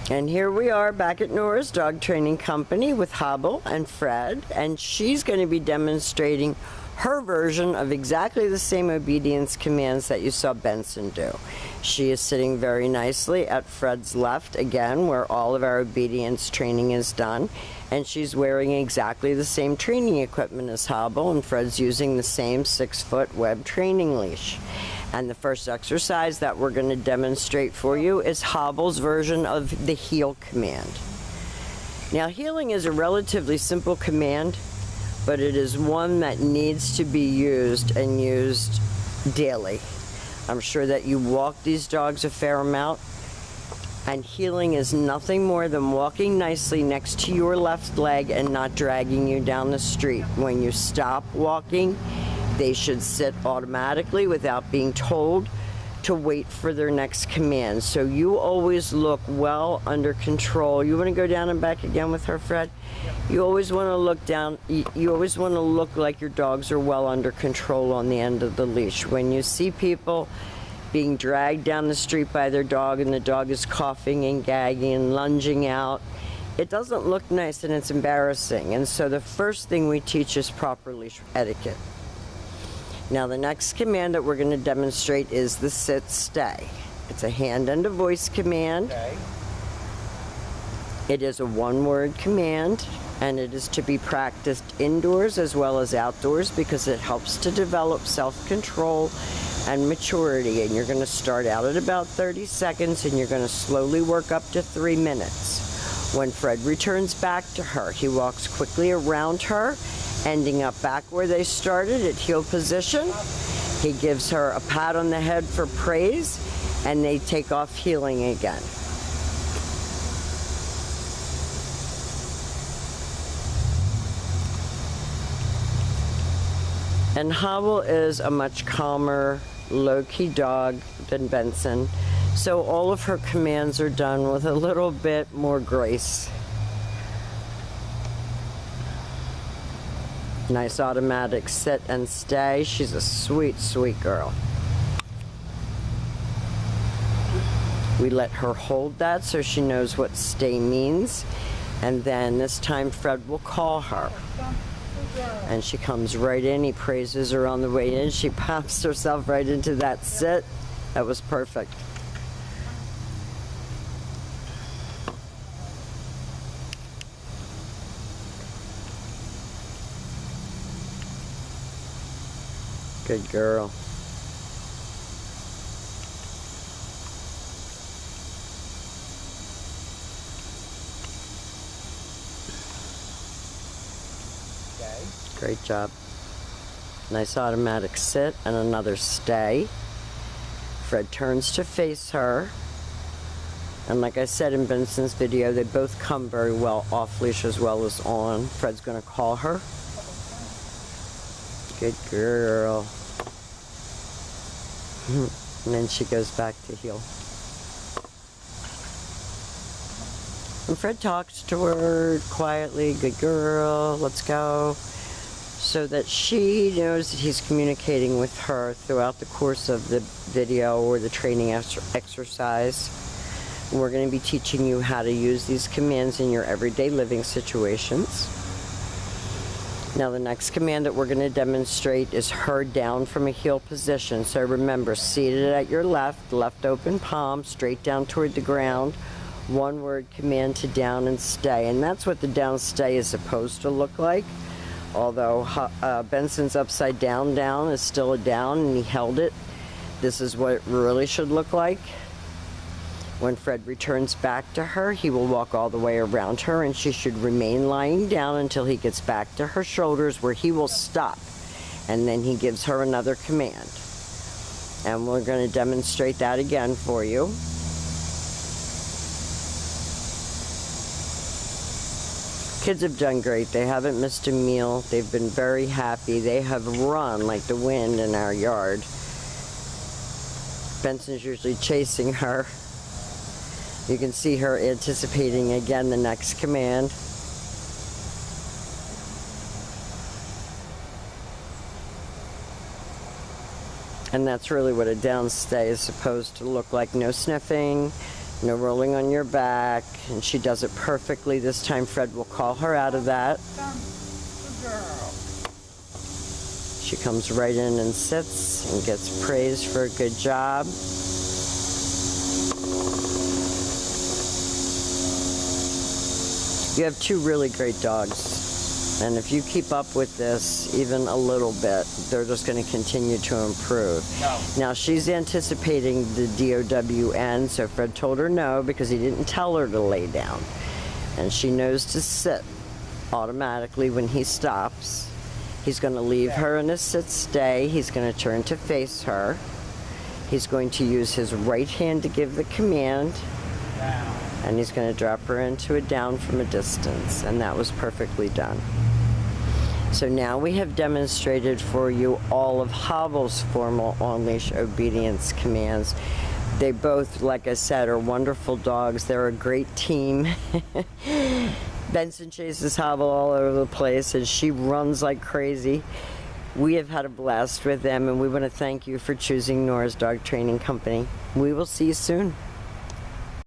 And here we are back at Nora's Dog Training Company with Hobble and Fred, and she's going to be demonstrating her version of exactly the same obedience commands that you saw Benson do. She is sitting very nicely at Fred's left, again, where all of our obedience training is done, and she's wearing exactly the same training equipment as Hobble, and Fred's using the same 6-foot web training leash. And the first exercise that we're going to demonstrate for you is Hobble's version of the heel command. Now, heeling is a relatively simple command, but it is one that needs to be used and used daily. I'm sure that you walk these dogs a fair amount, and heeling is nothing more than walking nicely next to your left leg and not dragging you down the street. When you stop walking, they should sit automatically without being told to wait for their next command. So you always look well under control. You want to go down and back again with her, Fred? You always want to look down. You always want to look like your dogs are well under control on the end of the leash. When you see people being dragged down the street by their dog and the dog is coughing and gagging and lunging out, it doesn't look nice and it's embarrassing. And so the first thing we teach is proper leash etiquette. Now, the next command that we're going to demonstrate is the sit-stay. It's a hand and a voice command. Okay. It is a one-word command, and it is to be practiced indoors as well as outdoors because it helps to develop self-control and maturity. And you're going to start out at about 30 seconds, and you're going to slowly work up to 3 minutes. When Fred returns back to her, he walks quickly around her, ending up back where they started at heel position. He gives her a pat on the head for praise, and they take off heeling again. And Hobble is a much calmer, low-key dog than Benson, so all of her commands are done with a little bit more grace. Nice automatic sit and stay. She's a sweet, sweet girl. We let her hold that so she knows what stay means. And then this time Fred will call her. And she comes right in. He praises her on the way in. She pops herself right into that sit. That was perfect. Good girl. Okay. Great job. Nice automatic sit and another stay. Fred turns to face her. And like I said in Benson's video, they both come very well off leash as well as on. Fred's going to call her. Good girl. And then she goes back to heel. And Fred talks to her quietly, good girl, let's go, so that she knows that he's communicating with her throughout the course of the video or the training exercise. And we're going to be teaching you how to use these commands in your everyday living situations. Now, the next command that we're going to demonstrate is her down from a heel position. So remember, seated at your left, left open palm, straight down toward the ground. One word command to down and stay. And that's what the down stay is supposed to look like. Although Benson's upside down down is still a down, and he held it. This is what it really should look like. When Fred returns back to her, he will walk all the way around her, and she should remain lying down until he gets back to her shoulders, where he will stop. And then he gives her another command. And we're going to demonstrate that again for you. Kids have done great. They haven't missed a meal. They've been very happy. They have run like the wind in our yard. Benson's usually chasing her. You can see her anticipating again the next command. And that's really what a down stay is supposed to look like. No sniffing, No rolling on your back, and she does it perfectly. This time Fred will call her out of that. Good girl. She comes right in and sits and gets praised for a good job. You have two really great dogs. And if you keep up with this even a little bit, they're just going to continue to improve. No. Now, she's anticipating the DOWN, so Fred told her no because he didn't tell her to lay down. And she knows to sit automatically when he stops. He's going to leave her in a sit-stay. He's going to turn to face her. He's going to use his right hand to give the command. Down. And he's going to drop her into a down from a distance, and that was perfectly done. So now we have demonstrated for you all of Hobble's formal on-leash obedience commands. They both, like I said, are wonderful dogs. They're a great team. Benson chases Hobble all over the place, and she runs like crazy. We have had a blast with them, and we want to thank you for choosing Nora's Dog Training Company. We will see you soon.